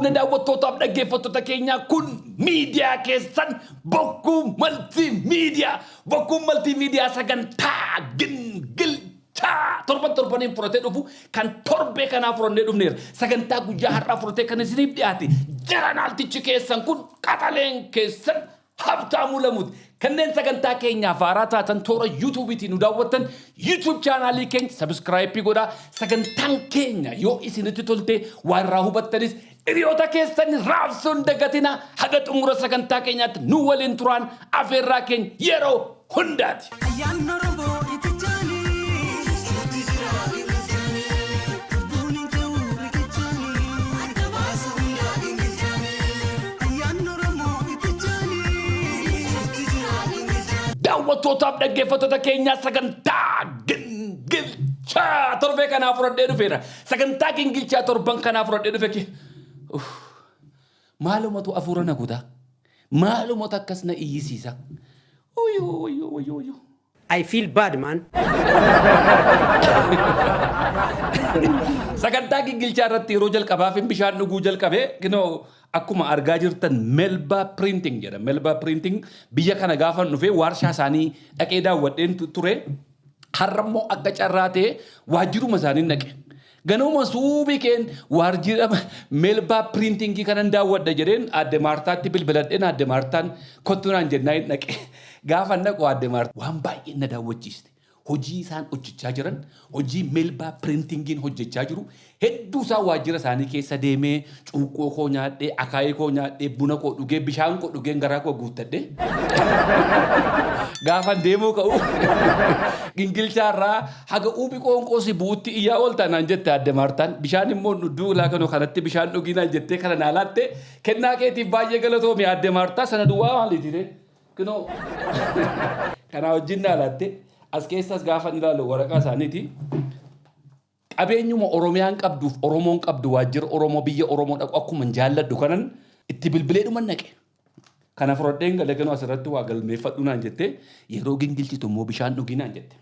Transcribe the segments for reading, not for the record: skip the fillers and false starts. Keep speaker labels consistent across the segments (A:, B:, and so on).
A: fuune daawwattootaaf dhaggeeffattoota keenya kun miidiyaa keessan bokkuu multimedia sagantaa Gingilchaa torbaniin fudhatee dhufu kan torbee kanaa fudhannee dhufneera sagantaa guyyaa har'aa fudhatee kan isiniif dhiyaate jaranaaltichi keessan kun qaxaleen keessan Habtaamuu Lamuuti kanneen sagantaa keenyaaf haaraa taatan toora YouTube'itiin nu daawwattan YouTube chaanaalii keenya subscribe godhaa sagantaan keenya yoo isinitti tolte waan irraa hubattanis hiriyoota keessan raabsuun dagatina haga xumura sagantaa keenyaatti nu waliin turaan afeerraa keenya yeroo hundaati. Daawwattootaaf dhaggeeffattoota keenya sagantaa Gingilchaa torbee kanaa fudhadhee dhufeera. Sagantaa Gingilchaa torban kanaa fudhadhee dhufe maalumatu afuura na guutaa? Maalumatu akkas na iyyisiisa?
B: I feel bad, man.
A: Sagantaa Gingilchaa irratti yeroo jalqabaaf bishaan dhuguu jalqabee akkuma argaa jirtan Melba Printing jedha. Melba Printing biyya kana gaafa dhufe warshaa isaanii dhaqee daawwadheen ture. Har'ammoo akka carraa ta'e waajjiruma isaanii dhaqe. Ganuma suubii keen waajjira Melba Printing kanan daawwadha jedheen adde Maartaatti bilbiladheen adde Maartaan kottu naan jennaan dhaqe. Gaafa dhaqu adde Maartaa waan baay'ee na daawwachiiste. Hojii isaan hojjechaa jiran hojii Melba Printingiin hojjechaa jiru hedduu isaa waajjira isaanii keessa deemee cuuqqoo koo nyaadhee akaayii koo nyaadhee buna koo dhugee bishaan koo dhugeen garaa koo guuttadhee gaafa deemuu ka'u Gingilchaarraa haga uubi qoonqoo si buutti iyyaa ooltaan naan jette adde Maartaan bishaan immoo nudduu laakanoo kanatti bishaan dhugii naan jettee kana naalaatte kennaa keetiif baay'ee galatoomii adde Maartaa sana duwwaa maaliitiire kana wajjin naalaatte. As keessas gaafa ilaalu waraqaa isaaniiti qabeenyuma Oromiyaan qabduuf Oromoon qabdu waajjira Oromoo biyya Oromoo dhaqu akkuma jaalladhu kanan itti bilbilee dhuma naqe. Kana fudhadheen galee kanoo asirratti waa galmeeffadhu naan jette yeroo Gingilchitu immoo bishaan dhugii naan jette.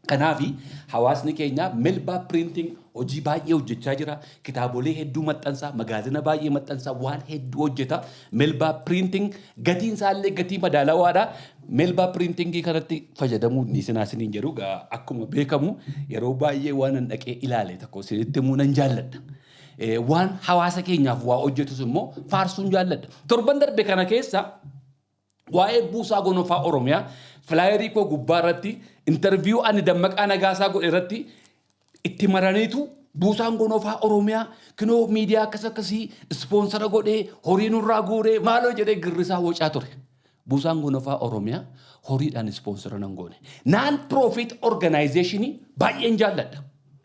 A: Kanaafi hawaasni keenya Melba Printing hojii baay'ee hojjechaa jira. Kitaabolee hedduu maxxansaa, magaazina baay'ee maxxansaa waan hedduu hojjeta. Melba Printing gatiin isaallee gatii madaalawaadha. Melba Printing kanatti fayyadamuu ni sinaasiniin jedhu akkuma beekamu yeroo baay'ee waan an dhaqee ilaale tokko isinitti himuu nan jaalladha. Waan hawaasa keenyaaf waa hojjetus immoo faarsuun jaalladha. Torban darbe kana keessa waa'ee buusaa gonofaa Oromiyaa flaayerii koo gubbaa irratti interview ani Dammaqaa Nagaasaa godhe irratti itti maraniitu buusaan gonofaa Oromiyaa kinoo miidiyaa akkasii ispoonsara godhee horii nurraa guuree maaloo jedhee girrisaa wocaa ture. Buusaan gonofaa Oromiyaa horiidhaan ispoonsara nan goone. Non-profit organization baay'een jaalladha.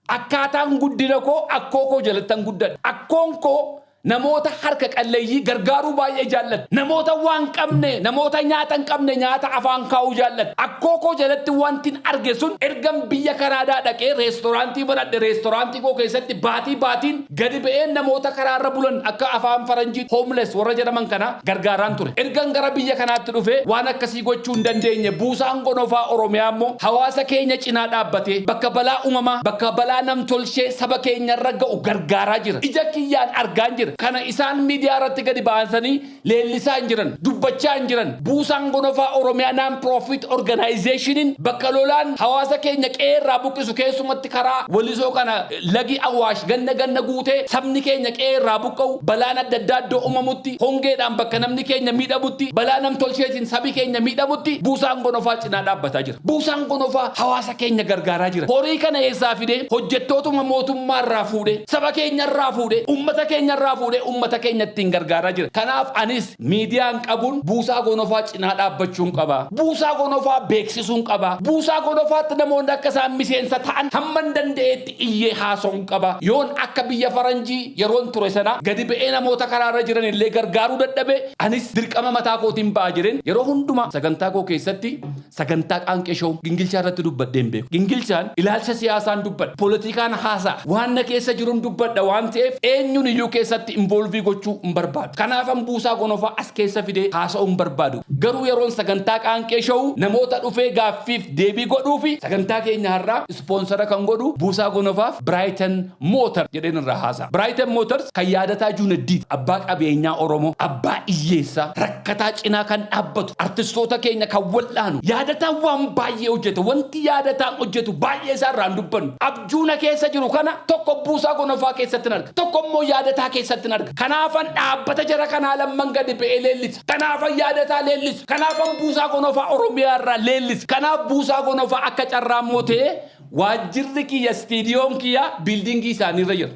A: Akkaataan guddina koo akkoo koo jalattan guddadha. Akkoon koo namoota harka qalleeyyii gargaaruu baay'ee jaalladha. Namoota waan qabne, namoota nyaata hin qabne nyaata afaan kaa'uu jaalladha. Akkoo koo jalatti wantin arge sun ergan biyya Kanaadaa dhaqee reestooraantii banadhe reestooraantii koo keessatti baatiin gadi ba'een namoota karaarra bulan akka afaan faranjii homeless warra jedhaman kana gargaaraan ture. Ergan gara biyya kanaatti dhufe waan akkasii gochuu hin dandeenye buusaan gonofaa Oromiyaa immoo hawaasa keenya cinaa dhaabbatee bakka balaa uumamaa bakka balaa namtolchee saba keenyarra ga'u gargaaraa jira. Ija kiyyaan argaan jira. Kana isaan miidiyaa irratti gadi ba'ansanii leellisaa hin jiran dubbachaa hin jiran buusaan gonofaa Oromiyaa non-profit organization bakka lolaan hawaasa keenya qeerraa buqqisu keessumatti karaa walisoo kana lagi Awwaash ganna guutee sabni keenya qeerraa buqqa'u balaan adda addaa iddoo uumamutti hongeedhaan bakka namni keenya miidhamutti balaa namtolcheetiin sabi keenya miidhamutti buusaan gonofaa cinaa dhaabbataa jira. Buusaan gonofaa hawaasa keenya gargaaraa jira. Horii kana eessaa fidee hojjettootuma mootummaa irraa fuudhee saba keenya irraa fuudhee uummata keenya irraa fuudhee ummata keenyatti gargaaraa jira. Kanaaf anis miidiyaan qabuun buusaa gonofaa cinaa dhaabbachuun qaba. Buusaa gonofaa beeksisuun qaba. Buusaa gonofaatti namoonni akka isaan miseensa ta'an hamman danda'eetti iyyee haasa'uun qaba. Yoon akka biyya faranjii yeroon ture sana gadi ba'ee namoota karaarra jiran illee gargaaruu dadhabe anis dirqama mataa kootiin ba'a jiren yeroo hundumaa sagantaa koo keessatti sagantaa qaanqeshoo Gingilchaa irratti dubbadheen beeku. Gingilchaan ilaalcha siyaasaan dubbadha. Poolitikaan haasa'a. Waan na keessa jiruun dubbadha waan ta'eef eenyuun iyyuu keessatti keessatti involvii gochuu hin barbaadu. Kanaafan buusaa gonofaa as keessa fidee haasa'uu hin barbaadu. Garuu yeroon sagantaa qaanqee showuu namoota dhufee gaaffiif deebii godhuu fi sagantaa keenya har'aa ispoonsara kan godhu buusaa gonofaaf Brighton Motors jedheen irraa haasa'a. Brighton Motors kan yaadataa Guddadhe abbaa qabeenyaa Oromoo abbaa iyyeessaa rakkataa cinaa kan dhaabbatu artistoota keenya kan wal'aanu yaadataa waan baay'ee hojjetu wanti yaadataan hojjetu baay'ee isaa irraan dubbannu abjuuna keessa jiru kana tokko buusaa gonofaa keessatti arga tokko immoo yaadataa keessatti arga. Kanaafan dhaabbata jara kanaa lamman gadi ba'ee leellisa. Kanaafan yaadataa leellisa. Kanaafan buusaa gonofaa Oromiyaa irraa leellisa. Kanaaf buusaa gonofaa akka carraa mootee waajjirri kiyya stiidiyoon kiyya biildingii isaanii irra jira.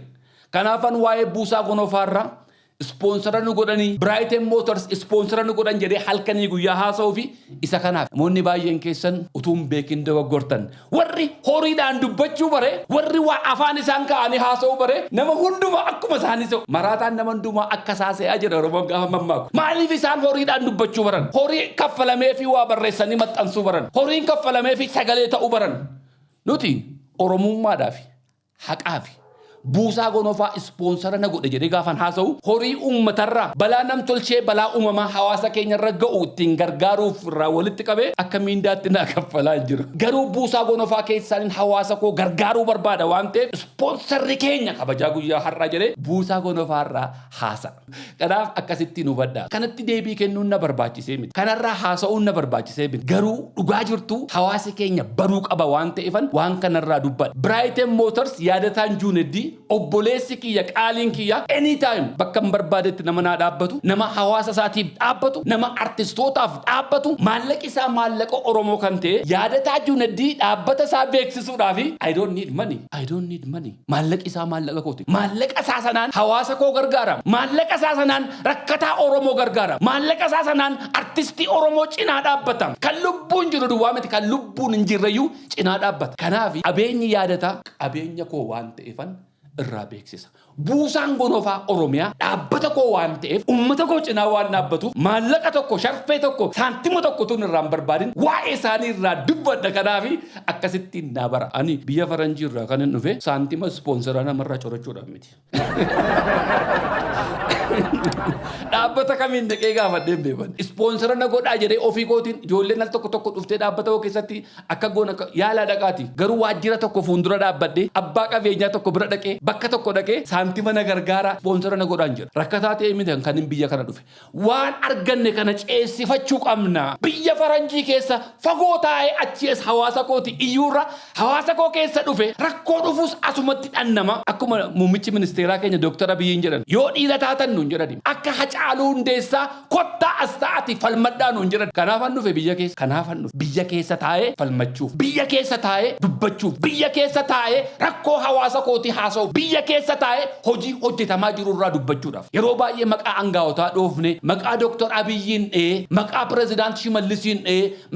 A: Kanaafan waa'ee buusaa gonofaa irraa sponsora nu godhanii Brighton Motors sponsora nu godhan jedhee halkanii guyyaa haasa'uu fi isa kanaaf namoonni baay'een keessan utuun beekin dogoggortan warri horiidhaan dubbachuu bare warri waa afaan isaan ka'anii haasa'uu bare nama hundumaa akkuma isaanii ta'u maraataan nama hundumaa akka saasa'aa jira Oromoon gaafa mammaaku. Maaliif isaan horiidhaan dubbachuu baran? Horii kaffalamee fi waa barreessanii maxxansuu baran. Horiin kaffalamee fi sagalee ta'uu baran. Nuti Oromummaadhaaf haqaa fi buusaa gonofaa sponsora na godhe jedhee gaafan haasa'u horii uummatarraa balaa nam tolchee balaa uumamaa hawaasa keenya irra ga'u ittiin gargaaruuf irraa walitti qabee akka miindaatti naa kaffalaa jiru. Garuu buusaa gonofaa keessaan hawaasa koo gargaaruu barbaada waan ta'eef sponsorri keenya kabajaa guyyaa har'aa jedhee buusaa gonofaarraa haasa'a. Kanaaf akkasitti nu baddaa. Kanatti deebii kennuun na barbaachisee miti. Kanarraa haasa'uun na barbaachisee miti. Garuu dhugaa jirtu hawaasi keenya baruu qaba waan ta'eefan waan kanarraa dubbadha. Brighton Motors yaadataan Guddadhe obboleessi kiyya qaaliin kiyya anytime bakka barbaadetti nama naa dhaabbatu nama hawaasa isaatiif dhaabbatu nama artistootaaf dhaabbatu maallaqi isaa maallaqa Oromoo kan ta'e yaadataa Guddadhe dhaabbata isaa beeksisuudhaaf I don't need money maallaqi isaa maallaqa kooti maallaqa isaa sanaan hawaasa koo gargaara maallaqa isaa sanaan rakkataa Oromoo gargaara maallaqa isaa sanaan artistii Oromoo cinaa dhaabbata kan lubbuun jiru duwwaa miti kan lubbuun hin jirreyyuu cinaa dhaabbata. Kanaaf abeenyi yaadataa abeenya koo waan ta'eefan irraa beeksisa. Buusaan gonofaa Oromiyaa dhaabbata koo waan ta'eef uummata koo cinaa waan dhaabbatuuf maallaqa tokko sharfee tokko saantima tokko tun irraa hin barbaadin waa'ee isaanii irraa dubbadha. Kanaaf akkasitti naa bara. Ani biyya faranjii irraa kan hin dhufe saantima sponsora namarraa corachuudhaaf miti. Dhaabbata kamiin dhaqee gaafadhee hin beekan. Sponsora na godhaa jedhee ofii kootiin ijoolleen al tokko tokko dhuftee dhaabbata koo keessatti akka goona yaalaa dhaqaati. Garuu waajjira tokko fuuldura dhaabbadhee abbaa qabeenyaa tokko bira dhaqee bakka tokko dhaqee saantima na gargaara sponsora na godhaan jedha. Rakkataa ta'ee miti kan hin biyya kana dhufe. Waan arganne kana ceessifachuu qabna. Biyya faranjii keessa fagoo taa'ee achiis hawaasa kooti iyyuurra hawaasa koo keessa dhufe rakkoo dhufuus asumatti dhannama. Akkuma muummichi ministeeraa keenya Dr. Abiyyiin jedhan yoo dhiira taatan nuun jedhani akka Hacaaluu Hundeessaa kottaa as ta'ati falmadhaa nuun jedhan. Kanaafan dhufe biyya keessa. Kanaafan dhufe biyya keessa taa'ee falmachuuf biyya keessa taa'ee dubbachuuf biyya keessa taa'ee rakkoo hawaasa kooti haasa'u biyya keessa taa'ee hojii hojjetamaa jiru irraa dubbachuudhaaf. Yeroo baay'ee maqaa angaawotaa dhoofne maqaa Dr. Abiyyiin maqaa Pireezidaant Shimallisiin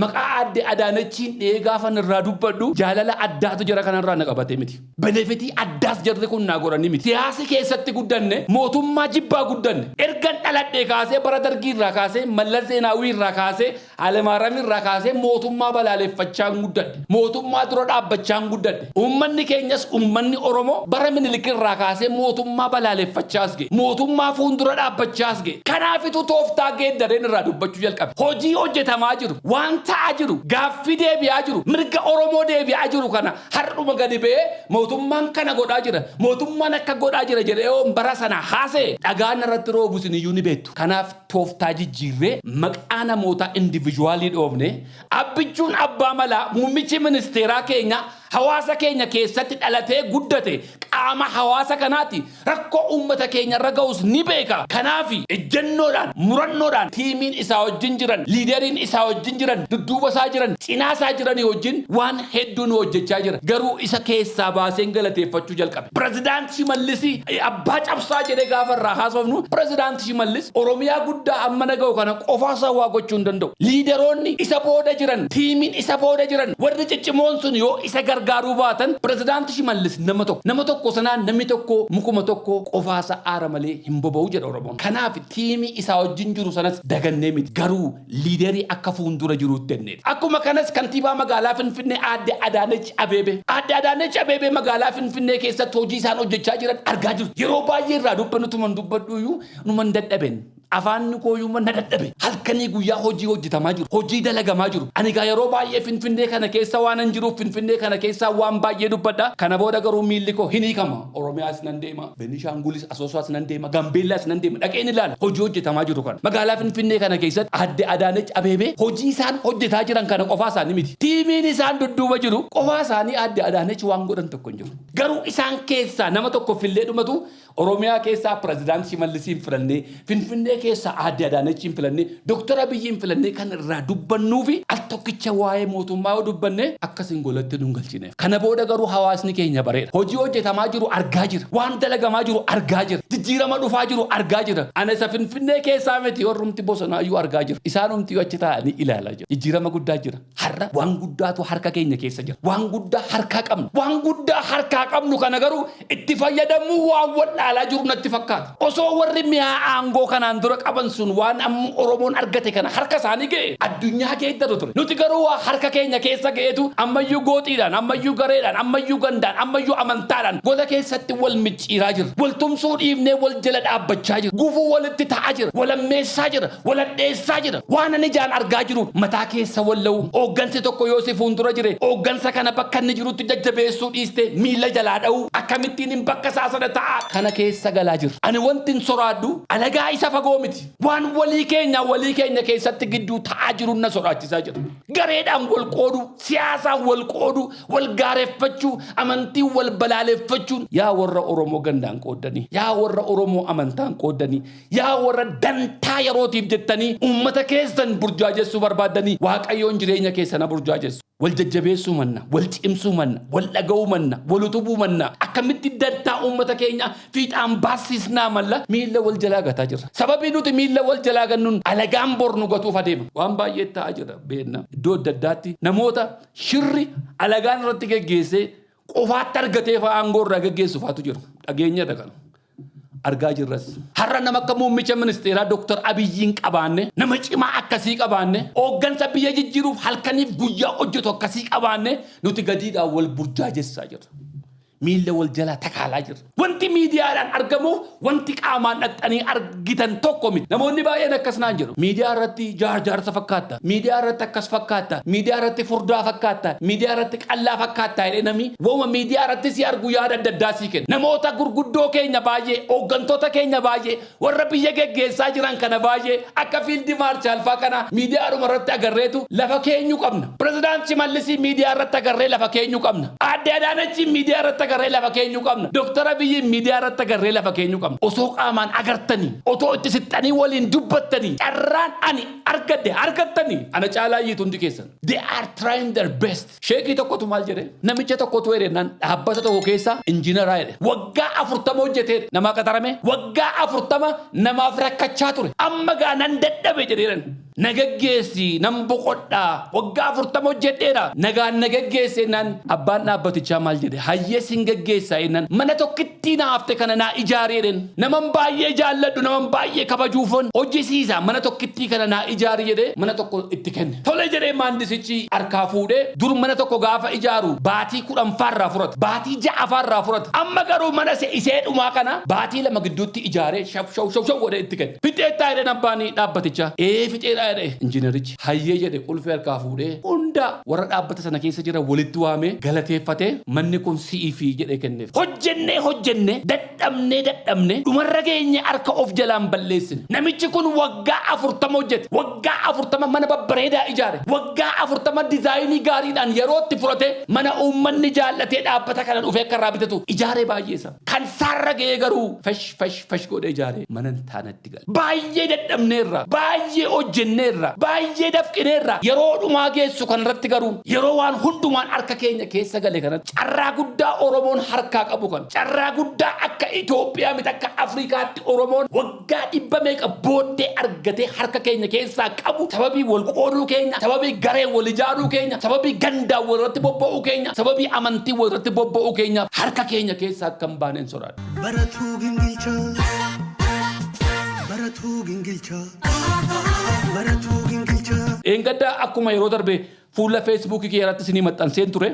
A: maqaa Aadde Adaanechiin gaafan irraa dubbadhu jaalala addaatu jira kanarraa na qabatee miti. Benefitii addaas jarri kun naa godhanii miti. Siyaasa keessatti guddanne mootummaa jibbaa guddanne ergan dhaladhee kaasee bara Dargii irraa kaasee Mallas Zeenaawii irraa kaasee Hayilemaariyaam irraa kaasee mootummaa balaaleffachaan guddadhe mootummaa dura dhaabbachaan guddadhe. Uummanni keenyas uummanni Oromoo bara Minilik irraa kaasee mootummaa balaaleffachaas ga'e mootummaa fuuldura dhaabbachaas ga'e. Kanaafitu tooftaa geeddareen irraa dubbachuu jalqabe. Hojii hojjetamaa jiru waan ta'aa jiru gaaffii deebi'aa jiru mirga Oromoo deebi'aa jiru kana har'uma gadi ba'ee mootummaan kana godhaa jira mootummaan akka godhaa jira jedhee bara sana haasa'e dhagaan irratti roobus iyyuu ni beektu. Kanaaf tooftaa jijjiirree maqaa namoota individuaalii dhoofne abbichuun abbaa malaa muummichi ministeeraa keenya hawaasa keenya keessatti dhalatee guddate qaama hawaasa kanaati rakkoo uummata keenya irra ga'us ni beeka. Kanaaf ejjennoodhaan murannoodhaan tiimiin isaa wajjin jiran liideriin isaa wajjin jiran dudduuba isaa jiran cinaa isaa jiran wajjin waan hedduun hojjechaa jira. Garuu isa keessaa baaseen galateeffachuu jalqabe. Pireezidaant Shimallis abbaa cabsaa jedhee gaafa irraa haasofnu Pireezidaant Shimallis Oromiyaa guddaa amma naga'u kana qofaasaa waa gochuu hin danda'u. Liideroonni isa booda jiran tiimiin isa booda jiran warri ciccimoon sun yoo isa gargaaru gargaaruu baatan pirezidaanti Shimallis nama tokko sanaan namni tokko mukuma tokko qofaasa aara malee hin boba'u jedha Oromoon. Kanaaf tiimii isaa wajjin jiru sanas dagannee miti garuu liiderii akka fuuldura jiruutti ennee. Akkuma kanas kantiibaa magaalaa Finfinnee Aadde Adaanech Abeebee magaalaa Finfinnee keessatti hojii isaan hojjechaa jiran argaa jirtu. Yeroo baay'ee irraa dubbannutuman dubbadhuyyuu numan dadhaben. Afaan kooyuma na dadhabe halkanii guyyaa hojii hojjetamaa jiru hojii dalagamaa jiru ani gaa yeroo baay'ee Finfinnee kana keessa waan an jiruuf Finfinnee kana keessa waan baay'ee dubbadha kana booda garuu miilli koo hin hiikama Oromiyaas nan deema Benishaangulis Asoosaas nan deema Gambeellaas nan deema dhaqeen ilaala hojii hojjetamaa jiru kana magaalaa Finfinnee kana keessatti Aadde Adaanech Abeebee hojii isaan hojjetaa jiran kana qofaa isaanii miti tiimiin isaan dudduuba jiru qofaa isaanii Aadde Adaanech waan godhan tokko hin jiru garuu isaan keessaa nama tokko fillee dhumatu Oromiyaa keessaa pirezidaanti Shimallisiin filannee Finfinnee keessaa Aadde Adaanechiin filannee Dr. Abiyyiin filannee kan irraa dubbannuu fi al tokkicha waa'ee mootummaa dubbannee akkasiin golatti nu galchineef. Kana booda garuu hawaasni keenya bareeda. Hojii hojjetamaa jiru argaa jira. Waan dalagamaa jiru argaa jira. Jijjiirama dhufaa jiru argaa jira. Ana isa Finfinnee keessaa miti warrumti bosonaayyuu argaa jira. Isaanumti achi taa'anii ilaalaa jira. Jijjiirama guddaa jira. Har'a waan guddaatu harka keenya keessa jira. Waan guddaa harkaa qabnu. Waan guddaa harkaa qabnu kana garuu itti fayyadamuu waan wallaalaa jiru natti fakkaata. Osoo warri mi'aa aangoo kanaan dura qaban sun waan amma Oromoon argate kana harka isaanii ga'e addunyaa keeddatu ture. Nuti garuu waa harka keenya keessa ga'eetu ammayyuu gooxiidhaan, ammayyuu gareedhaan, ammayyuu gandaan, ammayyuu amantaadhaan gola keessatti wal micciiraa jira. Wal tumsuu dhiifnee wal jala dhaabbachaa jira. Gufuu walitti ta'aa jira. Wal ammeessaa jira. Wal addeessaa jira. Waan ani ijaan argaa jiru mataa keessa walla'u. Hooggansi tokko yoo si fuuldura jire hooggansa kana bakka inni jirutti jajjabeessuu dhiiste miila jalaa dha'u akkamittiin hin bakka isaa sana ta'a kana keessa galaa jira. Ani wanti hin soraadhu alagaa isa fagoo miti. Waan walii keenya keessatti gidduu ta'aa jiru na sodaachisaa jira. Gareedhaan wal qoodu, siyaasaan wal qoodu, wal gaareffachuu, amantii wal balaaleffachuun yaa warra Oromoo gandaan qooddanii, yaa warra Oromoo amantaan qooddanii, yaa warra dantaa yerootiif jettanii uummata keessan burjaajessuu barbaadanii Waaqayyoon jireenya keessana burjaajessu. Wal jajjabeessuu manna, wal cimsuu manna, wal dhaga'uu manna, wal utubuu manna. Akkamitti dantaa uummata keenya fiixaan baasisnaa malla miilla wal jalaa gataa jirra. Sababii nuti miilla wal jalaa gannuun alagaan bor nu gatuuf adeema. Waan baay'ee ta'aa jira beekna. Iddoo adda addaatti namoota shirri alagaan irratti geggeessee qofaatti argatee fa'aa aangoo irraa geggeessuufaatu jiru. Dhageenya dhaqan. Argaa jirras. Har'a nama akka muummicha ministeeraa Dr. Abiyyiin qabaanne, nama cimaa akkasii qabaanne, hooggansa biyya jijjiiruuf halkaniif guyyaa hojjetu akkasii qabaanne nuti gadiidhaan wal burjaajessaa jirra. Miilla wal jalaa takaalaa jirra. Wanti miidiyaadhaan argamuuf wanti qaamaan dhaqxanii argitan tokko miti. Namoonni baay'een akkas naan jedhu. Miidiyaa irratti jaarsa fakkaata. Miidiyaa irratti akkas fakkaata. Miidiyaa irratti furdaa fakkaata. Miidiyaa irratti qallaa fakkaata jedhee namni wooma miidiyaa irratti si argu yaada adda addaa sii kenna. Namoota gurguddoo keenya baay'ee, hooggantoota keenya baay'ee, warra biyya geggeessaa jiran kana baay'ee akka fiildi maarshaalfaa kana miidiyaadhuma irratti agarreetu lafa keenyu qabna. Pirezidaanti Shimallisii miidiyaa irratti agarree lafa keenyu qabna. Aadde Adaanechi miidiyaa irratti agarree lafa keenyu qabna. Dr. Abiyyiin miidiyaa irratti agarree lafa keenyu qabna. Osoo qaamaan agartanii, osoo itti sittanii waliin dubbattanii, carraan ani argattanii ana caalaa yiitu hundi keessan. They are trying their best. Sheekii tokkotu maal jedhe? Namicha tokkotu jedheenaan dhaabbata tokko keessa injiinaraa jedhe. Waggaa 40 hojjetee nama qaxarame. Waggaa 40 namaaf rakkachaa ture. Amma gaa nan dadhabe jedheeran. Nagaggeessi nan boqodhaa waggaa 40 hojjedheera. Nagaan nagaggeesse nan abbaan dhaabbatichaa maal jedhe? Hayyees hin gaggeessaa jennan mana tokkitti naafte kana naa ijaareedhen. Naman baay'ee jaalladhu naman baay'ee kabajuufon hojjisiisa mana tokkitti kana naa ijaari jedhee mana tokko itti kenne. Tole jedhee maandisichi harkaa fuudhee dur mana tokko gaafa ijaaru baatii 10 faarraa furata. Baatii 6 faarraa furata. Amma garuu mana isee dhumaa kana baatii 2 gidduutti ijaaree shaw godhee itti kenne. Fixeettaa jedheen abbaanii dhaabbatichaa. Fixeedhaa jedhee injiinerichi hayyee jedhe qulfee harkaa fuudhee hunda warra dhaabbata sana keessa jira walitti waamee galateeffatee manni kun si'iifii jedhee kenneef. Hojjenne dadhabne dhumarra geenye harka of jalaan balleessine. Namichi kun waggaa 40 hojjete. Waggaa 40 mana babbareedaa ijaare. Waggaa 40 dizaayinii gaariidhaan yerootti furate mana uummanni jaallatee dhaabbata kana dhufee akka irraa bitatu ijaaree baay'eessa. Kan saarra ga'ee garuu fash godhee ijaaree mana taanatti gala. Baay'ee dadhabneerra. Baay'ee hojjenneerra. Baay'ee dafqineerra. Yeroo dhumaa geessu kan kanarratti garuu yeroo waan hundumaan harka keenya keessa gale kanatti carraa guddaa Oromoon harkaa qabu kan carraa guddaa akka Itoophiyaa miti akka Afrikaatti Oromoon waggaa 100 meeqa booddee argatee harka keenya keessaa qabu sababii wal qooduu keenya sababii garee wal ijaaruu keenya sababii gandaa walirratti bobba'uu keenya sababii amantii walirratti bobba'uu keenya harka keenya keessaa akka hin baaneen sodaadha.
C: Baratuu Gingilchaa Baratuu Gingilchaa Baratuu Gingilchaa.
A: Engadda akkuma yeroo darbe fuula Facebook kee irratti isinii maxxanseen ture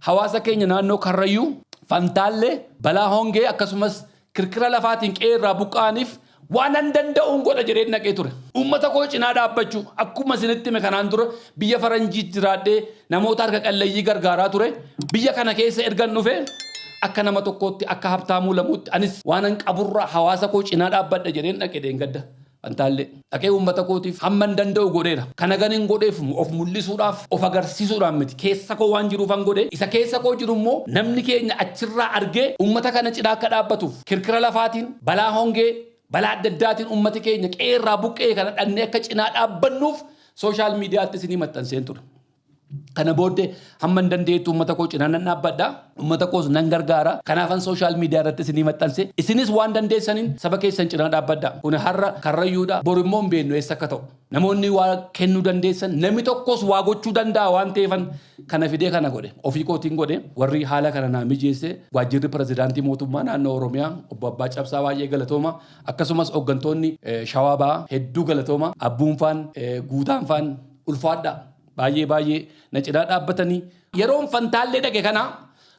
A: hawaasa keenya naannoo Karrayyuu Fantaallee balaa hongee akkasumas kirkira lafaatiin qeerraa buqqaaniif waan an danda'uun godha jedhee naqee ture. Uummata koo cinaa dhaabbachuu akkuma isinitti hime kanaan dura biyya faranjii jiraadhee namoota harka qalleeyyii gargaaraa ture. Biyya kana keessa ergan dhufe akka nama tokkootti akka Habtaamuu Lamuutti anis waan an qaburraa hawaasa koo cinaa dhaabbadha jedhee naqee Engadda. Fantaallee dhaqee uummata kootiif hamman danda'u godheera. Kana ganin godheef of mul'isuudhaaf of agarsiisuudhaan miti keessa koo waan jiruuf an godhe isa keessa koo jiru immoo namni keenya achirraa argee uummata kana cinaa akka dhaabbatuuf kirkira lafaatiin balaa hongee balaa adda addaatiin uummati keenya qeerraa buqqee kana dhannee akka cinaa dhaabbannuuf sooshaal miidiyaatti isinii maxxanseen ture. Kana booddee hamman dandeettu uummata koo cinaa nan dhaabbadha. Uummata koos nan gargaara. Kanaafan sooshaal miidiyaa irratti isinii maxxanse. Isinis waan dandeessaniin saba keessan cinaa dhaabbadha. Kun har'a Karrayyuudha. Bor immoo hin beeknu eessa akka ta'u. Namoonni waa kennuu dandeessan namni tokkos waa gochuu danda'a waan ta'eefan kana fidee kana godhe. Ofii kootiin godhe warri haala kana naa mijeesse waajjirri pirezidaantii mootummaa naannoo Oromiyaa obbo Abbaa Cabsaa baay'ee galatooma. Akkasumas hooggantoonni Shawaa Bahaa hedduu galatooma. Abbuunfaan Guutaanfaan ulfaadha. Baay'ee na cinaa dhaabbatanii yeroon Fantaallee dhaqe kana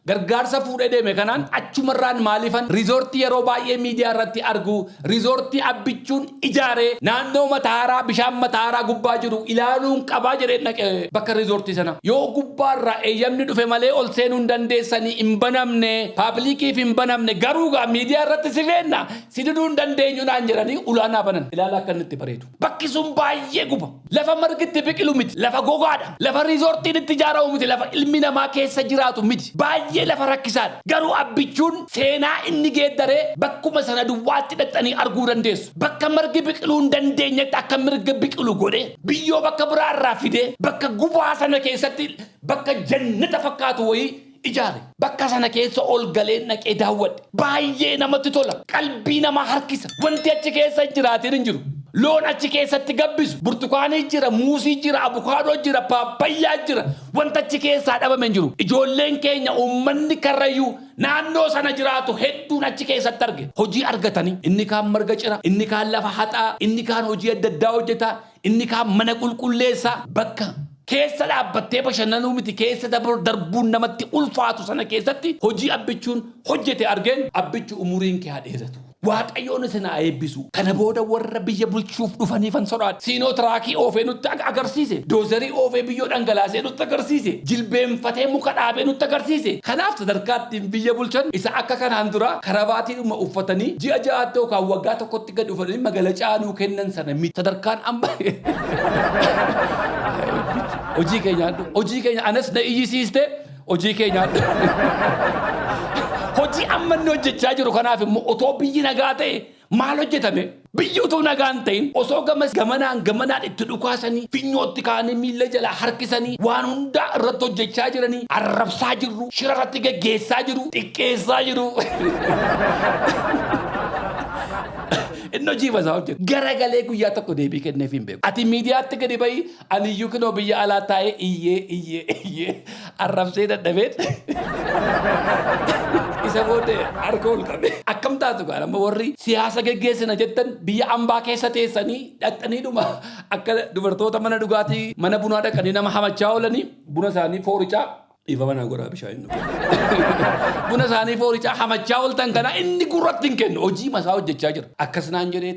A: gargaarsa fuudhee deeme kanaan achumarraan maaliifan riizoortii yeroo baay'ee miidiyaa irratti argu riizoortii abbichuun ijaaree naannoo Mataaraa bishaan Mataaraa gubbaa jiru ilaaluun qabaa jedhee dhaqe bakka riizoortii sana yoo gubbaarraa eeyyamni dhufe malee ol seenuu hin dandeessanii hin banamne paablikiif hin banamne garuu miidiyaa irratti si feenna si diduu hin dandeenyu naan jedhanii ulaanaa banan ilaala akka inni itti bareedu bakki sun baay'ee guba lafa margitti biqilu miti lafa gogaadha lafa riizoortiin itti ijaaramu miti lafa ilmi namaa keessa jiraatu miti baay'ee lafa rakkisaadha garuu abbichuun seenaa inni geeddaree bakkuma sana duwwaatti dhaqxanii arguu dandeessu bakka margi biqiluu hin dandeenyetti akka marga biqilu godhe biyyoo bakka biraarraa fidee bakka gubaa sana keessatti bakka jannata fakkaatu wayii ijaare bakka sana keessa ol galee naqee daawwadhe baay'ee namatti tola qalbii namaa harkisa wanti achi keessa jiraatiin hin jiru. Loon achi keessatti gabbisu burtukaanii jira muusii jira abukaadoo jira paapayyaa jira wanta achi keessaa dhabame hin jiru ijoolleen keenya uummanni Karrayyuu naannoo sana jiraatu hedduun achi keessatti arge hojii argatanii inni kaan marga cira inni kaan lafa haxaa inni kaan hojii adda addaa hojjeta inni kaan mana qulqulleessaa bakka keessa dhaabbattee bashannanuu miti keessa darbuun namatti ulfaatu sana keessatti hojii abbichuun hojjete argeen abbichu umuriin kee haa dheeratu. Waaqayyoon isin haa eebbisu. Kana booda warra biyya bulchuuf dhufaniifan sodaadha. Siinoo tiraakii oofee nutti agarsiise. Doozarii oofee biyyoo dhangalaasee nutti agarsiise. Jilbeenfatee muka dhaabee nutti agarsiise. Kanaaf sadarkaattiin biyya bulchan isa akka kanaan dura karabaatiidhuma uffatanii ji'a ja'aatti yookaan waggaa tokkotti gad dhufanii magala caanuu kennan sana miti. Sadarkaan amma hojii keenya anas na iyyisiiste hojii keenya hojii ammanni hojjechaa jiru kanaaf immoo otoo biyyi nagaa ta'e maal hojjetame biyyi utuu nagaan ta'in osoo gamanaan itti dhukaasanii finyootti kaanii miilla jala harkisanii waan hundaa irratti hojjechaa jiranii arrabsaa jiru shira irratti geggeessaa jiru xiqqeessaa jiru. Inno jiba isaa hojjetu garagalee guyyaa tokko deebii kenneef hin beeku. Ati miidiyaatti gadi bahi ani iyyuu kinoo biyya alaa taa'ee iyyee arrabsee dadhabeet isa booddee harka ol qabe. Akkam taatu gaara amma warri siyaasa geggeessina jettan biyya ambaa keessa teessanii dhaqxaniidhuma akka dubartoota mana dhugaatii mana bunaa dhaqanii nama hamachaa oolanii buna isaanii foorichaa ifa mana goraa bishaan buna isaanii foorichaa hamachaa ooltan kana inni gurratti hin kennu hojii masaa hojjechaa jira. Akkas naan jedhee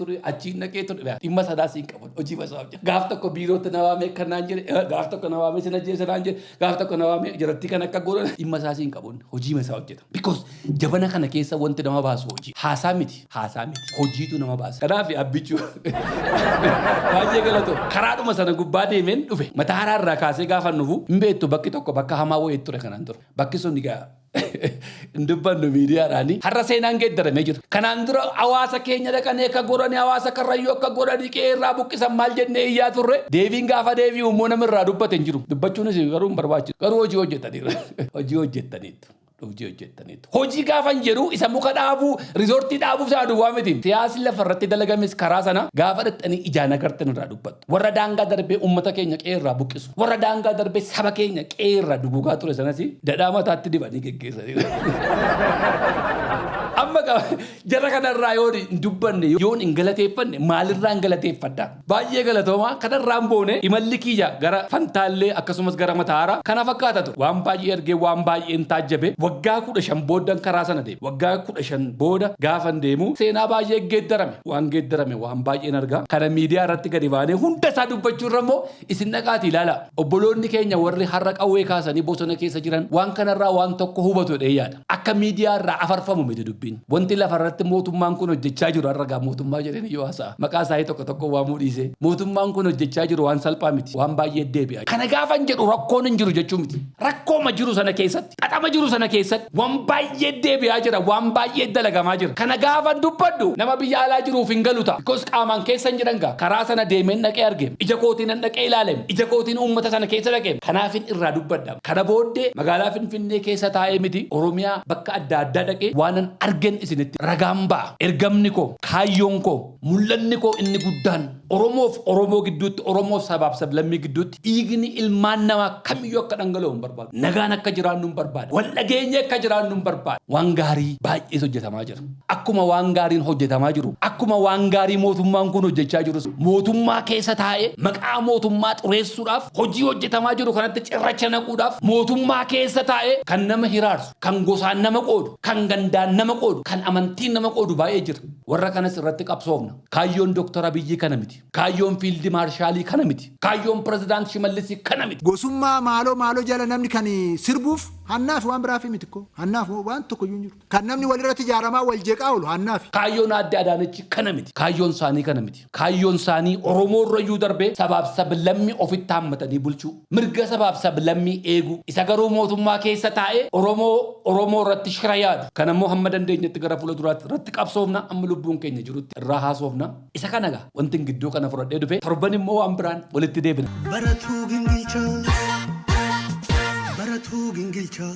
A: ture achiin naqee ture dhimma sadaas hin qabu hojii masaa hojjeta. Gaaf tokko biirootti na waamee kan naan jedhe gaaf tokko na waamee sin ajjeesa naan jedhe gaaf tokko na waamee jiratti kan akka godhan dhimma isaas hin qabu hojii masaa hojjeta. Because jabana kana keessa wanti nama baasu hojii haasaa miti hojiitu nama baasa. Kanaaf abbichuu baay'ee galatoo karaadhuma sana gubbaa deemeen dhufe mataa haraarraa kaasee gaafa nufu hin beektu bakki bakki tokko bakka hamaa wayii ture kanaan dura. Bakki sun egaa indubbannu miidiyaadhaani har'a seenaan geeddaramee jira. Kanaan dura hawaasa keenya dhaqanii akka godhanii hawaasa karrayyuu akka godhanii qe'ee irraa buqqisan maal jennee iyyaa turre. Deebiin gaafa deebi'u immoo namirraa dubbate hin jiru. Dubbachuunis garuu hin barbaachisu. Garuu hojii hojjetaniiru. Hojii hojjetaniitu. Hojii gaafa hin jedhu isa muka dhaabuu riizortii dhaabuuf saadu waa miti. Siyaasni lafarratti dalagames karaa sana gaafa dhaqxanii ijaan agartan irraa dubbattu. Warra daangaa darbee uummata keenya qe'ee irraa buqqisu. Warra daangaa darbee saba keenya qe'ee irraa duguugaa ture sanas dadhaa mataatti dibanii geggeessaniiru. Amma jara kanarraa yoo hin dubbanne yoo hin galateeffanne maalirraa hin galateeffadda. Baay'ee galatooma kanarraan boone imalli kiyya gara Fantaallee akkasumas gara Mataara kana fakkaatatu. Waan baay'ee argee waan baay'een taajjabe waggaa 15 boodan karaa sana deeme. Waggaa 15 booda gaafan deemu seenaa baay'ee geeddarame. Waan geeddarame waan baay'een argaa. Kana miidiyaa irratti gadi baanee hunda isaa dubbachuurra immoo isin dhaqaati ilaala. Obboloonni keenya warri har'a qawwee kaasanii bosona keessa jiran waan kanarraa waan tokko hubatu yaada. Akka miidiyaa irraa afarfamu miti dubbiin. Wanti lafarratti mootummaan kun hojjechaa jiru har'a mootummaa jedhanii yoo haasa'a. Maqaa isaa tokko waamuu dhiise. Mootummaan kun hojjechaa jiru waan salphaa miti. Waan baay'ee deebi'a. Kana gaafan jedhu rakkoon hin jiru jechuu miti. Rakkooma jiru sana keessatti, xaxama jiru sana keessatti waan baay'ee deebi'aa jira, waan baay'ee dalagamaa jira. Kana gaafan dubbadhu nama biyya alaa jiruuf hin galuta. Because qaamaan keessa hin jiran gaa. Karaa sana deemeen dhaqee argeem. Ija kootiin dhaqee ilaaleem. Ija kootiin uummata sana keessa dhaqeem. Kanaafin irraa dubbadha. Kana booddee magaalaa Finfinnee keessa taa'ee miti Oromiyaa bakka adda addaa dhaqee waanan argen isinitti ragaan ba'a. Ergamni koo, kaayyoon koo, mul'anni koo inni guddaan Oromoof Oromoo gidduutti, Oromoof sabaaf sablammii gidduutti dhiigni ilmaan namaa kamiyyuu akka dhangala'u hin barbaadu. Nagaan akka jiraannu hin barbaadu. Wal dhageenye akka jiraannu hin barbaadu. Waan gaarii baay'ees hojjetamaa jira. Akkuma waan gaariin hojjetamaa jiru, akkuma waan gaarii mootummaan kun hojjechaa jirus mootummaa keessa taa'ee maqaa mootummaa xureessuudhaaf hojii hojjetamaa jiru kanatti cirracha naquudhaaf mootummaa keessa taa'ee kan nama hiraarsu, kan gosaan nama qoodu, kan gandaan nama qoodu, kan amantiin nama qoodu baay'ee jira. Warra kanas irratti qabsoofna. Kaayyoon Dr. Abiyyi kana miti. Kaayyoon Fiildi Maarshaalii kana miti. Kaayyoon Pirezidaant Shimallisii kana miti.
D: Gosummaa maaloo jala namni kan sirbuuf hannaaf waan biraa fi miti ko hannaaf waan tokko iyyuu jiru. Kan namni walirratti ijaaramaa wal jeeqaa oolu hannaaf.
A: Kaayyoon Aadde Adaanechi kana miti. Kaayyoon isaanii kana miti. Kaayyoon isaanii Oromoo irrayyuu darbee sabaaf sablammii ofitti hammatanii bulchuu. Mirga sabaaf sablammii eeguu. Isa garuu mootummaa keessa taa'ee Oromoo irratti shira yaadu. Kana immoo hamma dandeenyetti gara fuula duraatti irratti qabsoofna amma lubbuun keenya jirutti irraa haasoofna. Isa kana gaa wanti gidduu kana fudhadhee dhufe torban immoo waan biraan walitti deebina.
C: Baratuu Gingilchaa. Baratuu Gingilchaa.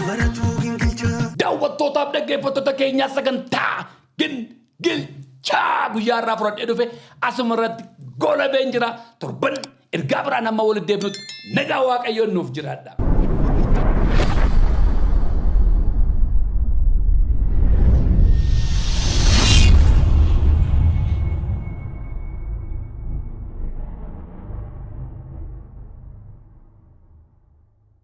C: Baratuu Gingilchaa.
A: Daawwattootaaf dhaggeeffattoota keenyaa sagantaa Gingilchaa guyyaa irraa fudhadhee dhufe asuma irratti goolabeen jira torban ergaa biraan amma walitti deebinutti nagaa Waaqayyoon nuuf jiraadha.